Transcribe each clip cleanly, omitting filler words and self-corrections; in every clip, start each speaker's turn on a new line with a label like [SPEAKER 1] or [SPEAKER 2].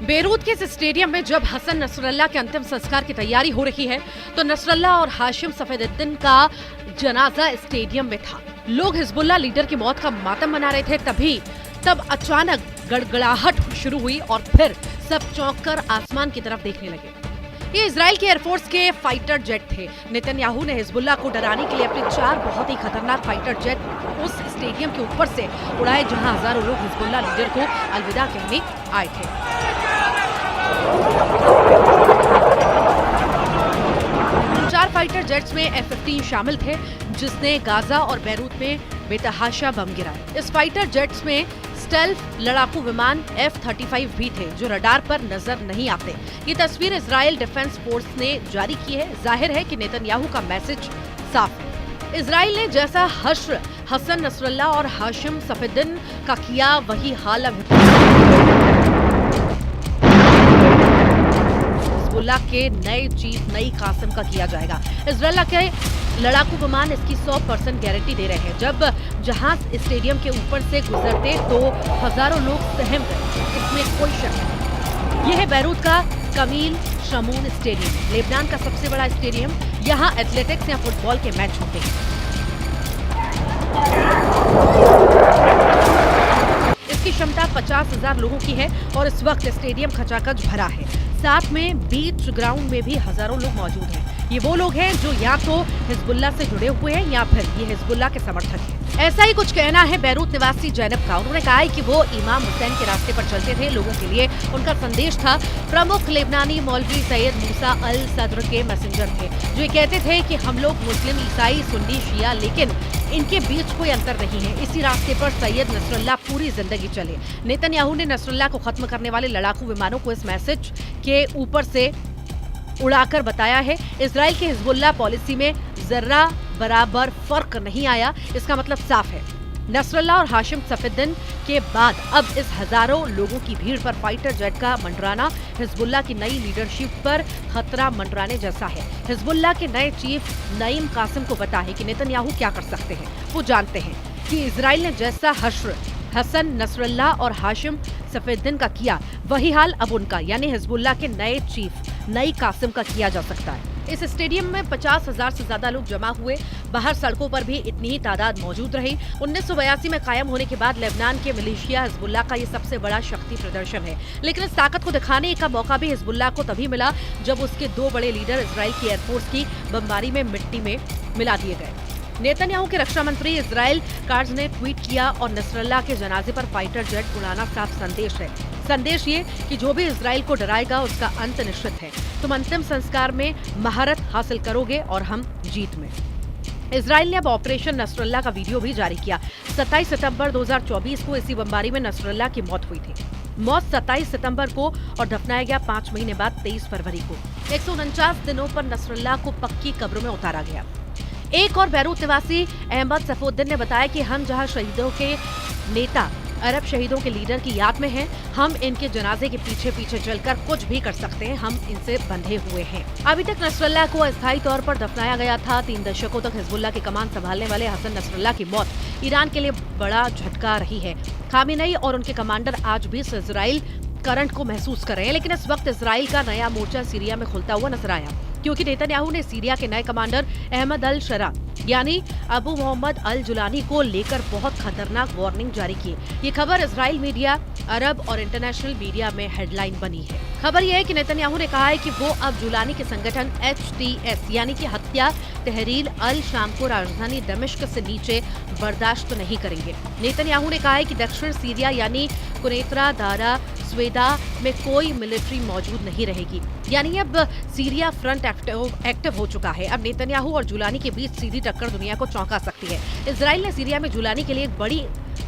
[SPEAKER 1] Beirut के इस stadium में जब हसन नसरल्लाह के अंतिम संस्कार की तैयारी हो रही है तो नसरल्लाह और हाशिम सफेदुद्दीन का जनाजा स्टेडियम में था। लोग हिजबुल्लाह लीडर की मौत का मातम मना रहे थे। तब अचानक गड़गड़ाहट शुरू हुई और फिर सब चौंक कर आसमान की तरफ देखने लगे। ये इजराइल के एयरफोर्स के फाइटर जेट थे। नेतन्याहू ने हिजबुल्लाह को डराने के लिए अपने 4 बहुत ही खतरनाक फाइटर जेट उस स्टेडियम के ऊपर से उड़ाए जहां हजारों लोग हिजबुल्लाह लीडर को अलविदा कहने आए थे। 4 फाइटर जेट्स में F-15 शामिल थे जिसने गाजा और बैरूत में बेतहाशा बम गिराए। इस फाइटर जेट्स में स्टेल्थ लड़ाकू विमान F-35 भी थे जो रडार पर नजर नहीं आते। ये तस्वीर इजराइल डिफेंस फोर्स ने जारी की है। जाहिर है कि नेतन्याहू का मैसेज साफ है। इजराइल ने जैसा हश्र हसन नसरल्लाह और हाशिम सफेदुद्दीन का किया वही हाल अब हिजबुल्लाह के नए चीफ नई कासिम का किया जाएगा। इजराइल के लड़ाकू विमान इसकी 100% गारंटी दे रहे हैं। जब जहाज स्टेडियम के ऊपर से गुजरते तो हजारों लोग सहम गए, इसमें कोई शक नहीं। यह है बैरूत का कमील शमून स्टेडियम, लेबनान का सबसे बड़ा स्टेडियम। यहाँ एथलेटिक्स या फुटबॉल के मैच होते हैं। इसकी क्षमता 50,000 लोगों की है और इस वक्त स्टेडियम खचाखच भरा है। साथ में बीच ग्राउंड में भी हजारों लोग मौजूद हैं। ये वो लोग हैं जो या तो हिजबुल्लाह से जुड़े हुए हैं या फिर ये हिजबुल्लाह के समर्थक हैं। ऐसा ही कुछ कहना है बैरूत निवासी जैनब का। उन्होंने कहा है कि वो इमाम हुसैन के रास्ते पर चलते थे। लोगों के लिए उनका संदेश था। प्रमुख लेबनानी मौलवी सैयद मूसा अल सद्र के मैसेंजर थे जो ये कहते थे कि हम लोग मुस्लिम, ईसाई, सुन्नी, शिया, लेकिन इनके बीच कोई अंतर नहीं है। इसी रास्ते पर सैयद नसरल्लाह पूरी जिंदगी चले। नेतन्याहू ने नसरल्लाह को खत्म करने वाले लड़ाकू विमानों को इस मैसेज के ऊपर से उड़ाकर बताया है। इजराइल के हिजबुल्लाह पॉलिसी में जर्रा बराबर फर्क नहीं आया। इसका मतलब साफ है, नसरल्लाह और हाशिम सफेदुद्दीन के बाद अब इस हजारों लोगों की भीड़ पर फाइटर जेट का मंडराना हिजबुल्लाह की नई लीडरशिप पर खतरा मंडराने जैसा है। हिजबुल्लाह के नए चीफ नईम कासिम को पता है कि नेतन्याहू क्या कर सकते हैं। वो जानते हैं कि इजराइल ने जैसा हश्र हसन नसरल्लाह और हाशिम सफेदुद्दीन का किया वही हाल अब उनका यानी हिजबुल्लाह के नए चीफ नई कासिम का किया जा सकता है। इस स्टेडियम में 50,000 से ज्यादा लोग जमा हुए। बाहर सड़कों पर भी इतनी ही तादाद मौजूद रही। 1982 में कायम होने के बाद लेबनान के मिलिशिया हिजबुल्लाह का ये सबसे बड़ा शक्ति प्रदर्शन है। लेकिन इस ताकत को दिखाने का मौका भी हिजबुल्लाह को तभी मिला जब उसके 2 बड़े लीडर इजराइल की एयरफोर्स की बमबारी में मिट्टी में मिला दिए गए। नेतन्याहू के रक्षा मंत्री इजराइल कार्ज ने ट्वीट किया और नसरल्लाह के जनाजे पर फाइटर जेट उड़ाना साफ संदेश है। संदेश ये कि जो भी इजराइल को डराएगा उसका अंत निश्चित है। तुम अंतिम संस्कार में महारत हासिल करोगे और हम जीत में। इजराइल ने अब ऑपरेशन नसरल्लाह का वीडियो भी जारी किया। 27 सितंबर 2024 को इसी बमबारी में नसरल्लाह की मौत हुई थी। मौत 27 सितंबर को और दफनाया गया 5 महीने बाद 23 फरवरी को। 149 दिनों पर नसरल्लाह को पक्की कब्र में उतारा गया। एक और बैरूत निवासी अहमद सफुद्दीन ने बताया कि हम जहां शहीदों के नेता अरब शहीदों के लीडर की याद में हैं, हम इनके जनाजे के पीछे पीछे चलकर कुछ भी कर सकते हैं। हम इनसे बंधे हुए हैं। अभी तक नसरल्लाह को अस्थायी तौर पर दफनाया गया था। 3 दशकों तक हिजबुल्लाह की कमान संभालने वाले हसन नसरल्लाह की मौत ईरान के लिए बड़ा झटका रही है। खामेनेई और उनके कमांडर आज भी इजराइल करंट को महसूस कर रहे हैं। लेकिन इस वक्त इजराइल का नया मोर्चा सीरिया में खुलता हुआ नजर आया क्योंकि नेतन्याहू ने सीरिया के नए कमांडर अहमद अल शरा यानी अबू मोहम्मद अल जुलानी को लेकर बहुत खतरनाक वार्निंग जारी की। ये खबर इजराइल मीडिया, अरब और इंटरनेशनल मीडिया में हेडलाइन बनी है। खबर यह है कि नेतन्याहू ने कहा है कि वो अब जुलानी के संगठन HTS यानी कि हत्या तहरीर अल शाम को राजधानी दमिश्क से नीचे बर्दाश्त नहीं करेंगे। नेतन्याहू ने कहा है कि दक्षिण सीरिया यानी कुनैतरा, दारा, स्वेदा में कोई मिलिट्री मौजूद नहीं रहेगी। यानी अब सीरिया फ्रंट एक्टिव हो चुका है। अब नेतन्याहू और जुलानी के बीच सीधी टक्कर दुनिया को चौंका सकती है। इजराइल ने सीरिया में जुलानी के लिए एक बड़ी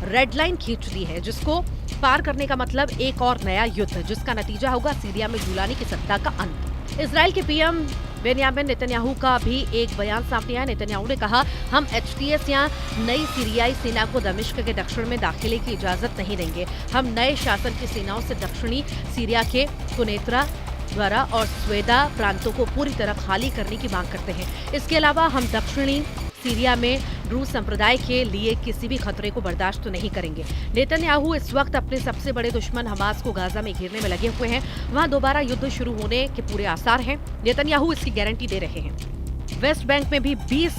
[SPEAKER 1] रेड लाइन खींच दी है जिसको पार करने का मतलब एक और नया युद्ध जिसका नतीजा होगा सीरिया में जुलानी की सत्ता का अंत। इजराइल के पीएम बेन्यामिन नेतन्याहू का भी एक बयान सामने आया। नेतन्याहू ने कहा, हम HTS या नई सीरियाई सेना को दमिश्क के दक्षिण में दाखिले की इजाजत नहीं देंगे। हम नए शासन की सेनाओं से दक्षिणी सीरिया के कुनैतरा, द्वारा और स्वेदा प्रांतों को पूरी तरह खाली करने की मांग करते हैं। इसके अलावा हम दक्षिणी सीरिया में ड्रूज संप्रदाय के लिए किसी भी खतरे को बर्दाश्त नहीं करेंगे। नेतन्याहू इस वक्त अपने सबसे बड़े दुश्मन हमास को गाजा में घेरने में लगे हुए हैं। वहां दोबारा युद्ध शुरू होने के पूरे आसार हैं। नेतन्याहू इसकी गारंटी दे रहे हैं। वेस्ट बैंक में भी 20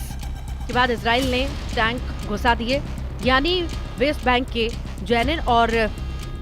[SPEAKER 1] के बाद इजराइल ने टैंक घुसा दिए, यानी वेस्ट बैंक के जैनिन और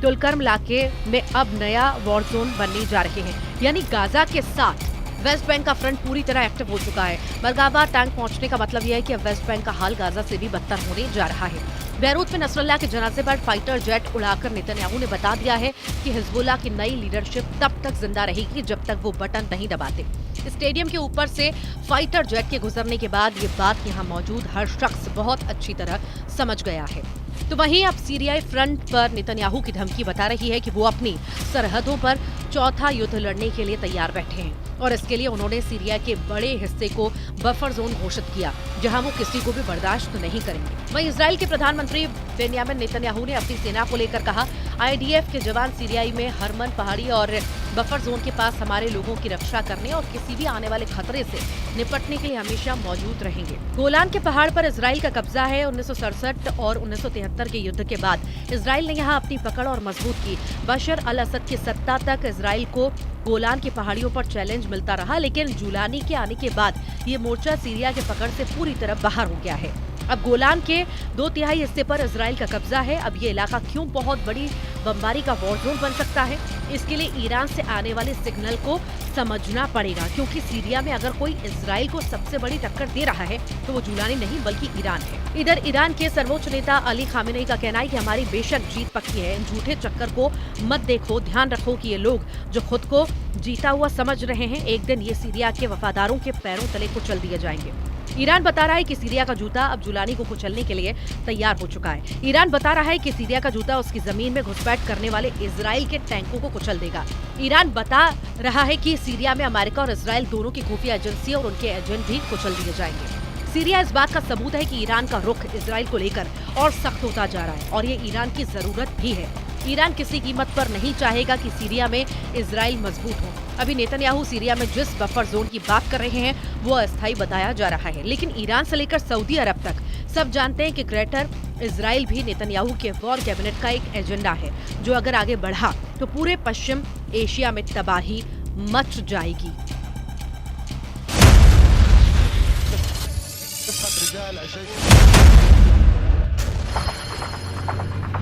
[SPEAKER 1] तुलकर्म इलाके में अब नया वॉर जोन बनने जा रहे हैं। यानी गाजा के साथ वेस्ट बैंक का फ्रंट पूरी तरह एक्टिव हो चुका है। मरगाबा टैंक पहुंचने का मतलब यह है कि अब वेस्ट बैंक का हाल गाजा से भी बदतर होने जा रहा है। बैरूत में नसरल्लाह के जनाजे पर फाइटर जेट उड़ाकर नेतन्याहू ने बता दिया है कि हिजबुल्लाह की नई लीडरशिप तब तक जिंदा रहेगी जब तक वो बटन नहीं दबाते। स्टेडियम के ऊपर से फाइटर जेट के गुजरने के बाद ये बात यहाँ मौजूद हर शख्स बहुत अच्छी तरह समझ गया है। तो वहीं अब सीरियाई फ्रंट पर नेतन्याहू की धमकी बता रही है कि वो अपनी सरहदों पर चौथा युद्ध लड़ने के लिए तैयार बैठे हैं और इसके लिए उन्होंने सीरिया के बड़े हिस्से को बफर जोन घोषित किया, जहां वो किसी को भी बर्दाश्त नहीं करेंगे। वहीं इजराइल के प्रधानमंत्री बेन्यामिन नेतन्याहू ने अपनी सेना को लेकर कहा, आईडीएफ के जवान सीरियाई में हरमन पहाड़ी और बफर जोन के पास हमारे लोगों की रक्षा करने और किसी भी आने वाले खतरे से निपटने के लिए हमेशा मौजूद रहेंगे। गोलान के पहाड़ पर इजराइल का कब्जा है। 1967 और 1973 के युद्ध के बाद इजराइल ने यहाँ अपनी पकड़ और मजबूत की। बशर अल असद की सत्ता तक इजराइल को गोलान की पहाड़ियों पर चैलेंज मिलता रहा, लेकिन जुलानी के आने के बाद ये मोर्चा सीरिया के पकड़ से पूरी तरह बाहर हो गया है। अब गोलान के 2/3 हिस्से पर इजराइल का कब्जा है। अब ये इलाका क्यों बहुत बड़ी बमबारी का वॉर जोन बन सकता है, इसके लिए ईरान से आने वाले सिग्नल को समझना पड़ेगा, क्योंकि सीरिया में अगर कोई इजराइल को सबसे बड़ी टक्कर दे रहा है तो वो जुलानी नहीं बल्कि ईरान है। इधर ईरान के सर्वोच्च नेता अली खामेनेई का कहना है कि हमारी बेशक जीत पक्की है, इन झूठे चक्कर को मत देखो, ध्यान रखो कि ये लोग जो खुद को जीता हुआ समझ रहे हैं, एक दिन ये सीरिया के वफादारों के पैरों तले कुचल दिए जाएंगे। ईरान बता रहा है कि सीरिया का जूता अब जुलानी को कुचलने के लिए तैयार हो चुका है। ईरान बता रहा है कि सीरिया का जूता उसकी जमीन में घुसपैठ करने वाले इजराइल के टैंकों को कुचल देगा। ईरान बता रहा है कि सीरिया में अमेरिका और इजराइल दोनों की खुफिया एजेंसी और उनके एजेंट भी कुचल दिए जाएंगे। सीरिया इस बात का सबूत है कि ईरान का रुख इजराइल को लेकर और सख्त होता जा रहा है और ये ईरान की जरूरत भी है। ईरान किसी कीमत पर नहीं चाहेगा कि सीरिया में इजराइल मजबूत हो। अभी नेतन्याहू सीरिया में जिस बफर जोन की बात कर रहे हैं वो अस्थायी बताया जा रहा है, लेकिन ईरान से लेकर सऊदी अरब तक सब जानते हैं कि ग्रेटर इजराइल भी नेतन्याहू के वॉर कैबिनेट का एक एजेंडा है, जो अगर आगे बढ़ा तो पूरे पश्चिम एशिया में तबाही मच जाएगी।